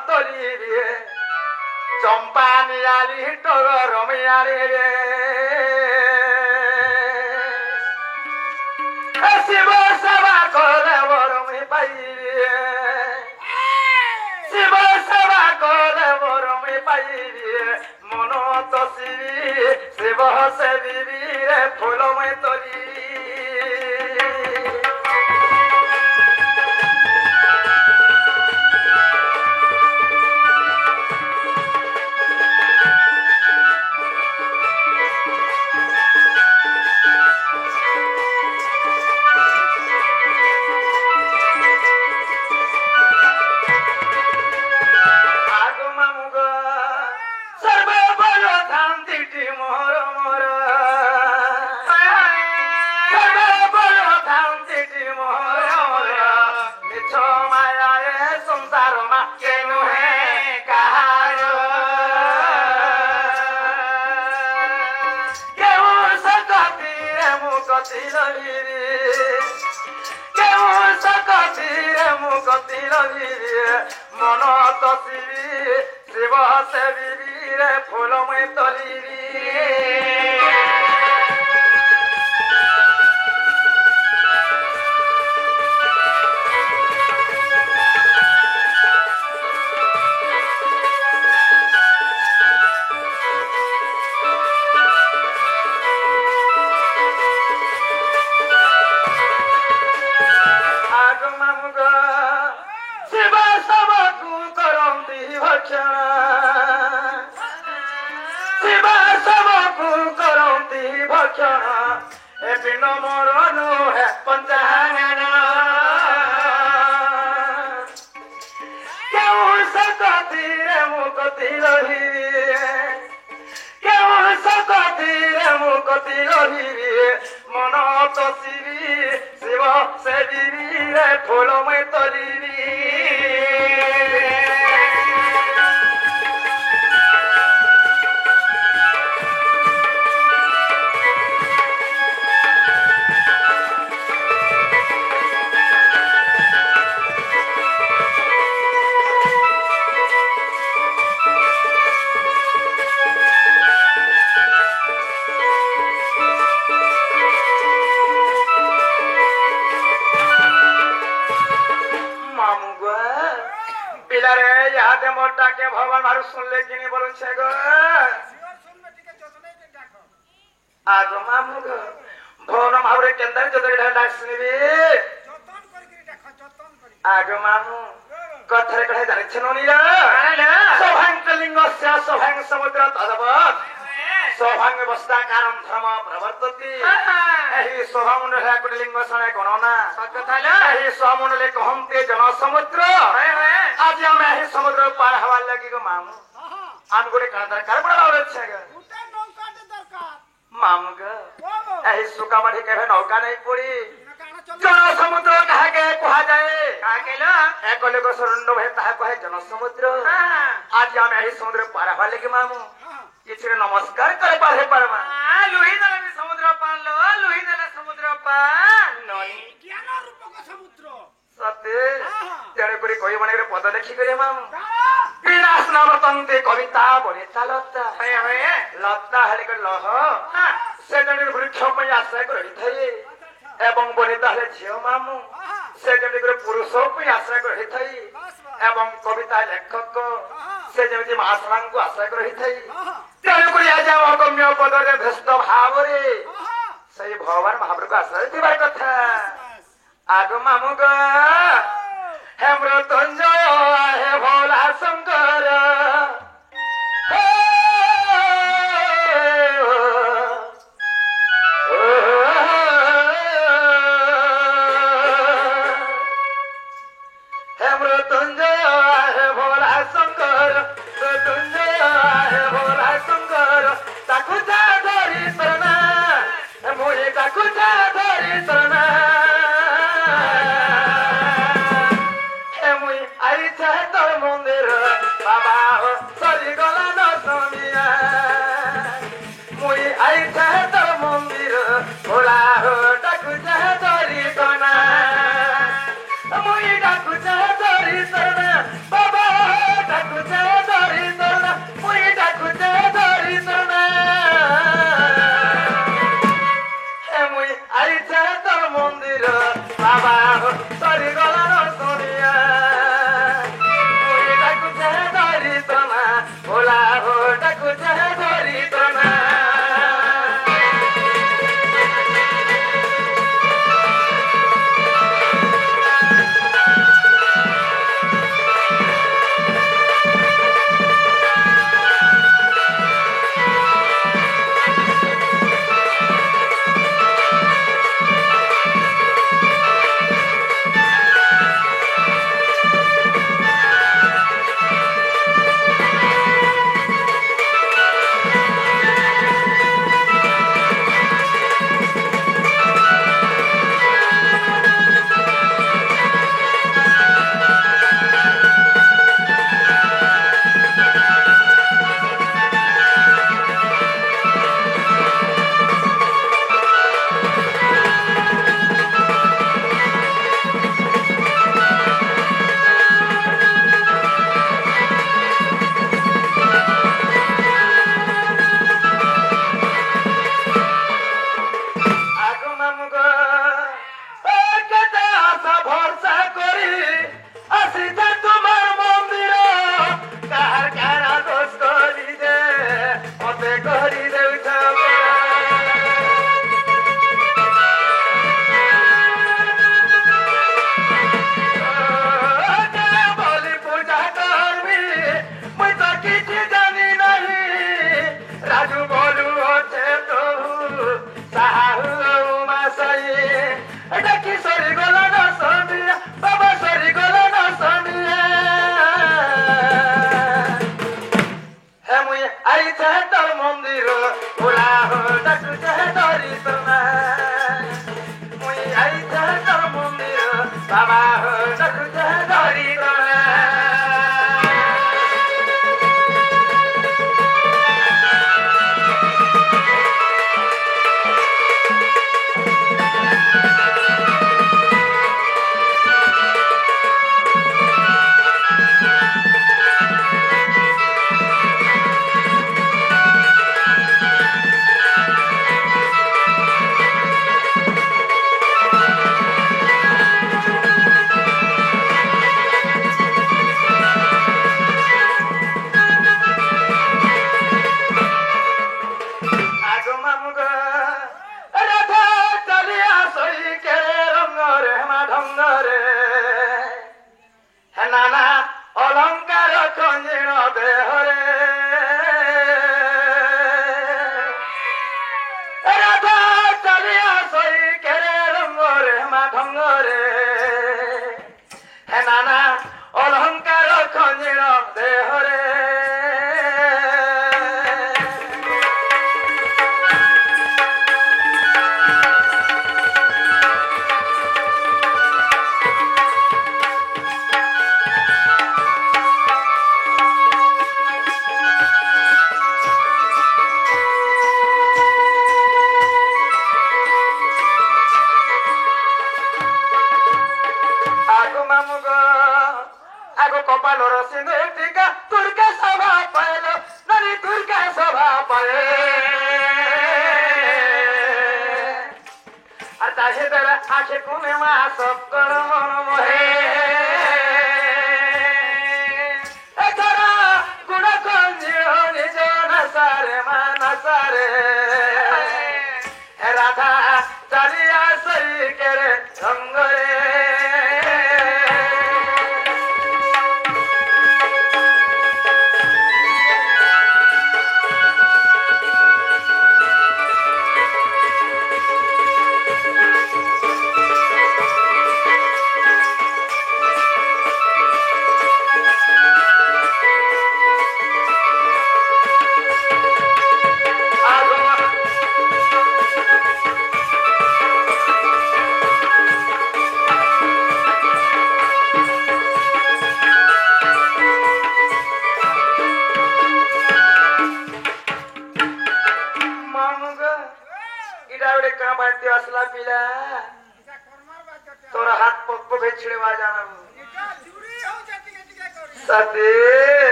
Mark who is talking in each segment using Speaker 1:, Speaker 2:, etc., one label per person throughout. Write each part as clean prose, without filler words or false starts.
Speaker 1: তলিরে চম্পা nearly টগর মিয়ালি রে শিব সেবা করে বরমি পাইরে শিব সেবা করে বরমি পাইরে মন তসিরি শিব সেবিরি রে ফুলমে তলি মন তসিরি শিব সেবিরি রে ফুলমে তলিরি মন তসিরি শিব সেবিরি রে ফুলমে তলিরি মোটাকে ভগবান মানুষ শুনলে কিনি বলুন সে গো আগ মামু গো ভন মাউরে কেন্দার যত ডাক শুনিবি আগ মামু কথারে কথা জানিছেন উনিরা সভাঙ্ক লিঙ্গস্য সভাঙ্গ সমুদ্র তদবৎ সভাঙ্গ অবস্থা কারণ ধর্ম প্রবর্ততি এই সভামণ্ডলে কোটি লিঙ্গ শনে গণনা এই সভামণ্ডলে কহন্তে জনসমুদ্র আজ আমি এই সমুদ্র পার হওয়ার লাগি গো মামু আমি গোটে কার দরকার পড়া রয়েছে গো মামু গো এই সুকামাঠি কেবে নৌকা নেই পড়ি জনসমুদ্র কাহাকে কুহা যায় কাহাকে লো এক লোক শরণ্য ভাই তাহা কহে জনসমুদ্র আজ আমি এই সমুদ্র পার হওয়ার লাগি মামু কিছু নমস্কার করে পার হে পারমা লুহি দেলে সমুদ্র পার লো লুহি দেলে সমুদ্র পার ননি জ্ঞান রূপক সমুদ্র সতে তেরে করে কই মনে পদ লেখি করে মামু বিনাশ নামতন্তে কবিতা বনিতা লতা হয়ে হয়ে লতা হেলে করে লহ সে জনে বৃক্ষ পই আশ্রয় করে থাই এবং বনিতা হেলে ঝিও মামু সে জনে করে পুরুষ পই আশ্রয় করে থাই এবং কবিতা লেখক সে যেମିତି মহাশাଙ୍କୁ ଆଶ୍ରୟ କରି ହେଇଥାଇ ତେଣୁକରି ଆଜି ଆମ ଅଗମ୍ୟ ପଦରେ ଭ୍ରଷ୍ଟ ଭାବରେ ସେଇ ଭଗବାନ ମହାପ୍ରଭୁଙ୍କୁ ଆଶ୍ରୟ ଥିବାର କଥା ଆଗ ମାମୁଗ ହେ ମୃତ୍ୟୁଞ୍ଜୟ ହେ ଭୋଲା ଶଙ୍କର Baba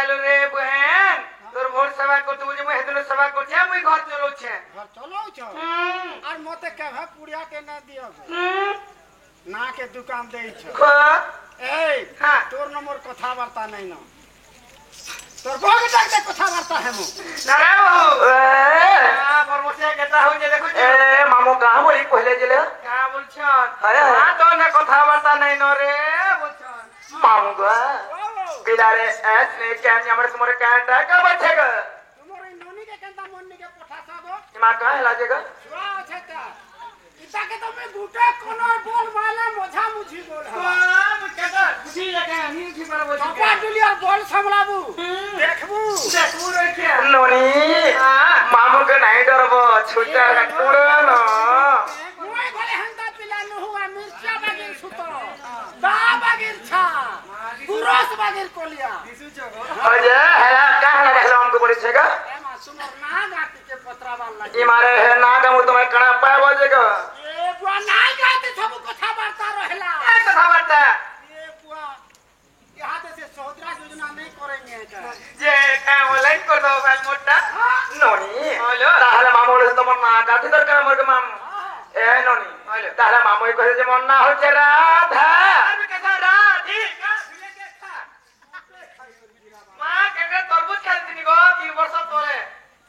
Speaker 1: আলো রে বহেন তোর ভোর সেবা করতে বুঝে মই হেদুল সেবা করছে মই ঘর চলছে
Speaker 2: ঘর চলাউছ আর মতে কেভে পুড়িয়া কে না দিও না কে দোকান দেইছ এই
Speaker 1: হ্যাঁ
Speaker 2: তোর নম্বর কথাবার্তা নাই না তোর বউকে ডাকতে কথাবার্তা হেমু
Speaker 1: না রে বাবু পরমশে কেতা হইছে দেখো এ মামু কাহা বলি কইলে গেলে কা বলছন না তো না কথাবার্তা নাই ন রে বলছন মামু গা পিলারে এসনে কেন हमर तुम्हारे कांटा का बचे ग
Speaker 2: তোমার এই ননিকে কেনতা মন্নিকে পঠাছ গো
Speaker 1: মা কা হেলা যে গ
Speaker 2: সুয়া আছে তা ইতাকে তুমি গুটে কোন বল মালা মঝা মুঝি বল
Speaker 1: কেতা খুশি লাগে আমি কি পারবো
Speaker 2: বাবা দুলিয়া বল সামলাবু দেখবু
Speaker 1: রে কে ননি মামু के नहीं डरबो छोटा टुड़ा न
Speaker 2: মই গলে হন্তা পিলা নহু মির্চা বাগির সুতো দা বাগির ছা পুরস বাগির কলিয়া
Speaker 1: अजे हेला का हेला हेला हमको पड़ी छेगा
Speaker 2: ए मासुमर ना गाती के पत्रा वाल लागे
Speaker 1: ई मारे है ना का मु तुम्हें कणा पाए बजेगा
Speaker 2: ए बुआ ना गाते सब कथा वार्ता रहला
Speaker 1: ए कथा बात
Speaker 2: ए बुआ यहाँ से सोहदरा योजना नहीं करेंगे क्या
Speaker 1: जे का ऑनलाइन कर दो बाल मोटा नोनी हेलो ताहले मामू ले तो मन ना गाती दरकार मोर के मामू ए नोनी हेलो ताहले मामू कहे जे मन ना हो छे राधा अरे कथा राधी का भिले के खा मां केके तरबूज खाइतिनी गो 3 वर्ष तोले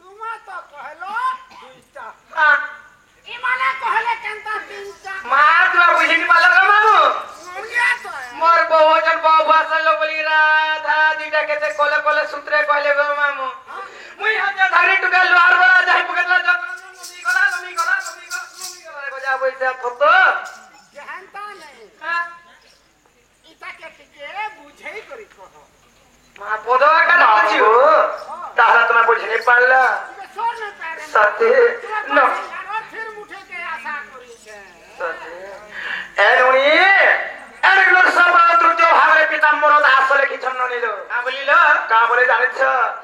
Speaker 2: तुमा तो कहलो दुईटा
Speaker 1: हां
Speaker 2: ई माने कहले केनता तीनटा
Speaker 1: मां तुला बुझिनी पालो रे मामू
Speaker 2: मुर्गिया तो
Speaker 1: मोर बहुजन बहु भाषा लो बोली राधा दीटा केते कोले कोले सूत्रे कहले गो मामू मुई हजे धारी टुका लोहार वाला जाई पकड़ला जब नमी गला रे जा बोइसा फतो
Speaker 2: जहनता नहीं
Speaker 1: हां
Speaker 2: इता के टिके बुझेई करी कहो
Speaker 1: मा पदवा का नाचियो ताहला तुम्हें बुझनी पाला
Speaker 2: इके छोड़ नहीं पारे
Speaker 1: सते न
Speaker 2: और फिर मुठे के आशा करी छे
Speaker 1: सते ए नुनी एने लोग सब तृतीय भागरे पीताम्बर दासले की छन्न निलो का बोलिलो का बोले जानिछ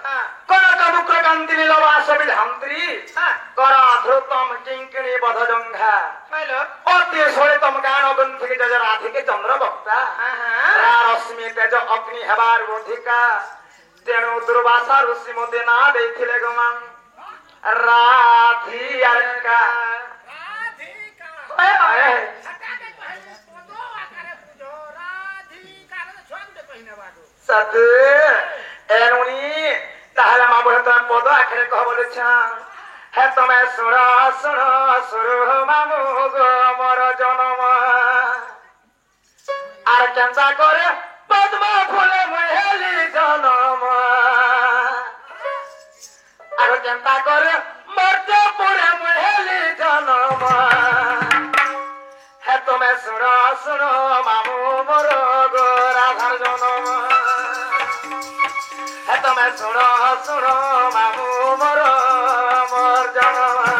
Speaker 1: हां कर कबुक्र कांति निलो वासबि धांत्री हां कर ध्रुतम किंकिणी बधजंघा हेलो अति सोळे तम गान गंथि के जज राधि के चंद्र बक्ता हां हां रश्मि तेज अग्नि हेबार बोधिका तेणु दुर्वासा ऋषि मते ना देथिले गमन राधि अर्का
Speaker 2: राधिका
Speaker 1: आए
Speaker 2: हटा के कहले पदो आकारे पूजो राधिका रे छोड़ दे पहिने बाडू
Speaker 1: सत एनुनी ताहला मा बोले तो पद आखरे कह बोले छा हे तमे सुण सुण सुर मामू गो मोर जनम आर केंता करे पद्म फूले मुहेली जनम आर केंता करे मर्ते पुरे मुहेली जनम हे तमे सुण सुण मामू मोर गो राधार जनम हे तमे सुण सुण मामू मोर मोर जनम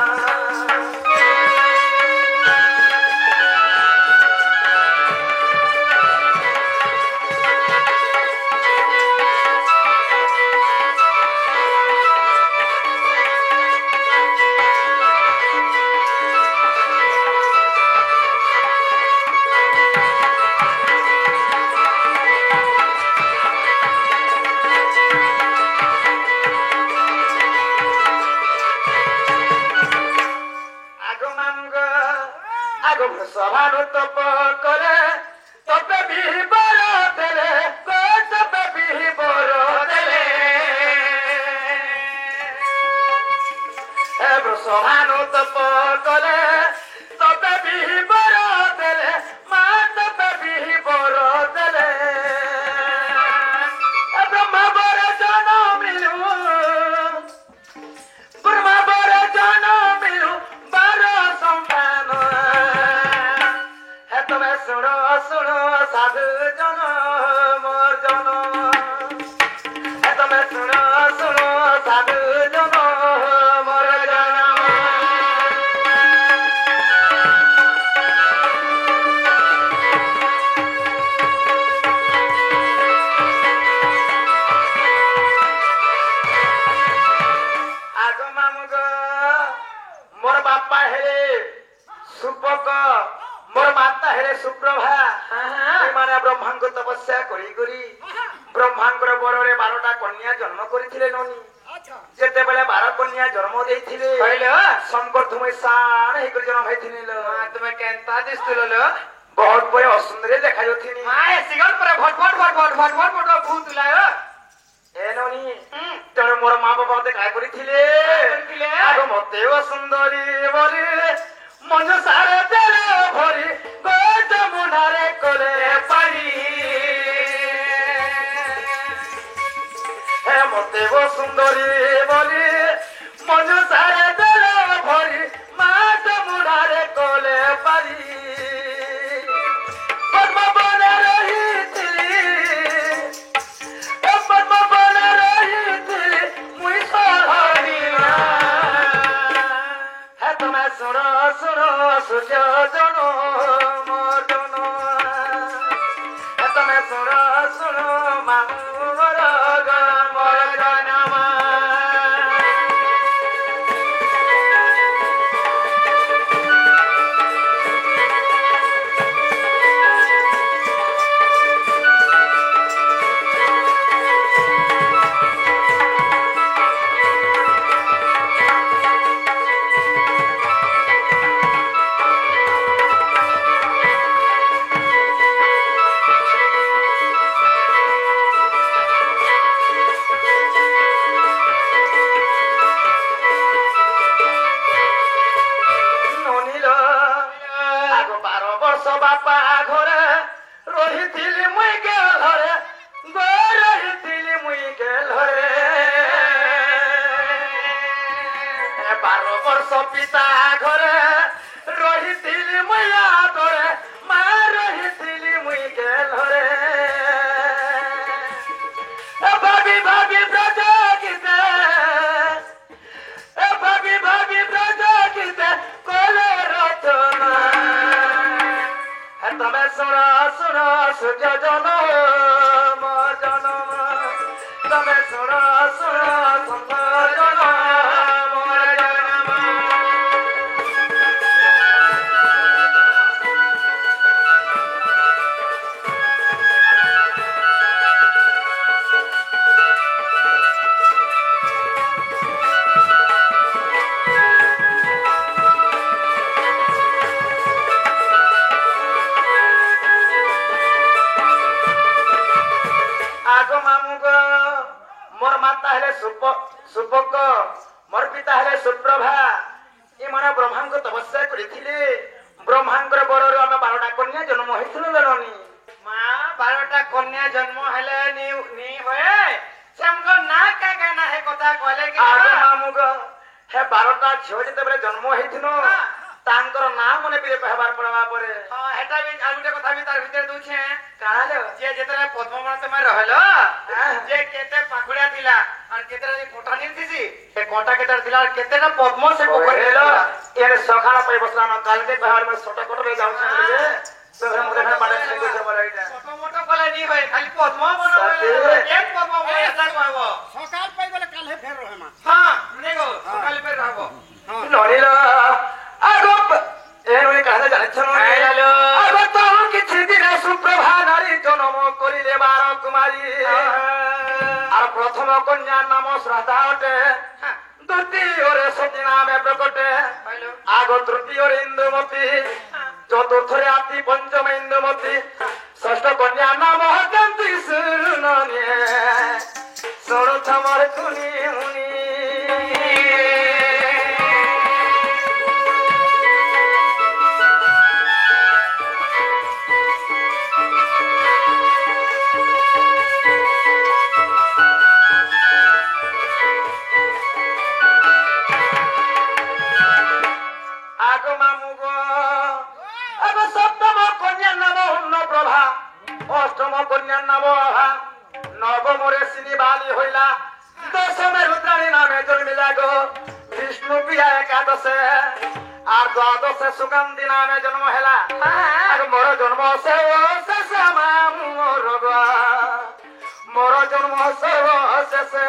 Speaker 1: सभानु तप करे तपे भी बर देले तपे भी बर देले एब सभानु तप करे तपे भी बर देले मा तपे भी बर देले ब्रह्मा बर जन मिलू ब्रह्मा बर जन मिलू बर संतान तमे सुनो सुनो साधु जन मोर जन तमे सुनो सुनो साधु जन मोर जन आगो मामुग मोर बापा हेले सुपक मोर माता हेले सुप्रभा माने ब्रह्मा को तपस्या करी करी ବ୍ରହ୍ମାଙ୍କର ବରରେ 12ଟା କନ୍ୟା ଜନ୍ମ କରିଥିଲେ ନନି
Speaker 2: अच्छा
Speaker 1: ଯେତେବେଳେ 12 କନ୍ୟା ଜନ୍ମ ଦେଇଥିଲେ
Speaker 3: କହିଲ
Speaker 1: ଶଙ୍କର ତୁମେ ସାଣ ହେଇକରି ଜନ୍ମ ହେଇଥିଲେ
Speaker 3: ମା ତୁମେ କେନ୍ତା ଦିଶୁଲ लो
Speaker 1: ବହୁତ ବড় ଅସୁନ୍ଦର ଦେଖାଯାଉଥିଲି
Speaker 3: ମା ଏ ସିଗଲ ପରେ ଭଟ ଭଟ ଭଟ ଭଟ ଭଟ ଭଟ ଭଟ ଭୂତୁଲା
Speaker 1: ଏ ନନି ତେଣୁ ମୋର ମା ବାପା ମତେ କାୟ କରିଥିଲେ
Speaker 3: କରିଥିଲେ?
Speaker 1: ଆଗ ମତେ ଓ ସୁନ୍ଦରୀ ବରି ମନ ସାରେ ତେଲ ଭରି ଗୋଟ ମୁଣ୍ଡରେ କଲେ ପାରି ଏ ମତେ ଓ ସୁନ୍ଦରୀ ବରି ମନ ସାରେ ତେଲ ଭରି ମାଟ ମୁଣ୍ଡରେ କଲେ ପାରି ପଦ୍ମବନ ରହିଥିଲି ପଦ୍ମବନ ରହିଥିଲି ମୁଇଁ ସହରିଆ ହେ ତମେ ଶୁଣ ଶୁଣ ସୂର୍ଯ୍ୟ ଜନ ମର୍ଜନ ହେ ତମେ ଶୁଣ ଶୁଣ ମାମୁଁ ମୋର ଜନ୍ମ ନନିଲ ଆଗ 12 ବର୍ଷ ବାପା ଘରେ ରହିଥିଲି ମୁଇଁ ଗେଲରେ ରହିଥିଲି ମୁଇଁ ଗେଲରେ 12 ବର୍ଷ ପିତା ଘରେ ରହିଥିଲି ମୁଇଁ ଆଦରେ ମା ରହିଥିଲି ମୁଇଁ ଗେଲରେ ଭାବି ଭାବି ବ୍ରଜ ଗୀତେ ভাবি ভাবি প্রজাগীতে কলে রচনা তমে শুণ শুণ সূর্য জন মর্জন তমে শুণ শুণ সুন্দর জন আগ মামুগ মোর মাতা হেলে সুপক মোর পিতা হেলে সুপ্রভা এମାନେ ବ୍ରହ୍ମାଙ୍କ ତପସ୍ୟା କରିଥିଲେ ବ୍ରହ୍ମାଙ୍କର ବରରୁ ଆମେ 12ଟା କନ୍ୟା ଜନ୍ମ ହେଇଥିଲୁ ଜନନୀ
Speaker 3: ମା 12ଟା କନ୍ୟା ଜନ୍ମ ହେଲେ ନି ହଏ ସେମକ ନା କାକା ନା ହେ କଥା କହିଲେ କି
Speaker 1: ଆଗ ମାମୁଗ ହେ 12ଟା ଝିଅ ଯେତେବେଳେ ଜନ୍ମ ହେଇଥିନୁ ତାଙ୍କର ନାଁ ମନେ ପିରେ କହିବାର ପଡବା ପରେ
Speaker 3: ହଁ ହେଟା ବି ଆଉ ଗୋଟେ କଥା ବି ତାର ଭିତରେ ଦଉଛେ
Speaker 1: କାଣା ଲେ
Speaker 3: ଯେ ଯେତେବେଳେ ପଦ୍ମବନ ତମେ ରହିଲ ଯେ କେତେ ପାଖୁଡିଆ ଥିଲା আর କେତେଟା ଯେ କଣ୍ଟା ନିଥିସି ସେ କଣ୍ଟା କେତେଟା ଥିଲା আর କେତେଟା ପଦ୍ମ ସେ ପୋଖରୀ
Speaker 1: ହେଲ ଏରେ ସଖାଳ ପାଇ ବସଲା ନା କାଲକେ କହିବାର ମେ ଛୋଟ କୋଟରେ ଯାଉଛେ ଯେ ତୋରେ ମତେ ଫେର ପାଟେ ଛେକୁ ଛେ বলা এইটা
Speaker 3: ଛୋଟ ମୋଟ କଲେ ନି ହଏ ଖାଲି ପଦ୍ମ ବନ କେন ପଦ୍ମ ବନ এটা କହିବ
Speaker 2: সকাল পাই গেলে কাল হে ফের রহে মা
Speaker 3: ହଁ ନେଗো ସକାଳେ ଫେର ରହିବ
Speaker 1: নড়িল আগ এনে কাহলে জানিছ
Speaker 3: আইলো।
Speaker 1: আগ তো কিছু দিন সুপ্রভা নারী জন্ম করিলে 12 কুমারী আর প্রথম কন্যা নাম শ্রদ্ধা অটে দ্বিতীয়রে সতী নামে প্রকটে
Speaker 3: আইলো।
Speaker 1: আগ তৃতীয়রে ইন্দুমতী চতুর্থরে আতি পঞ্চম ইন্দুমতী ষষ্ঠ কন্যা নাম কান্তি সুরননী ষোড়শ মর কুনি মুনি আগ মামুগ আগ সপ্তম কন্যার নাম অন্নপ্রভা অষ্টম কন্যার নাম আভা নবমরে সিনি বালি হইলা দশমে রুদ্রাণী নামে জন্মিলা গো বিষ্ণু প্রিয়া একাদশে আর দ্বাদশে সুগন্ধি নামে জন্ম হেলা আর মোর জন্ম সে শেষে মামু মোর গো মোর জন্ম সর্ব শেষে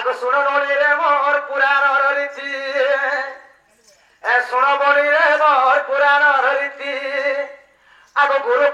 Speaker 1: ଆଗ ଶୁଣ ବଣିରେ ମୋର ପୁରାଣର ରୀତି ଶୁଣ ବଣିରେ ମୋର ପୁରାଣର ରୀତି ଆଗ ଗୁରୁ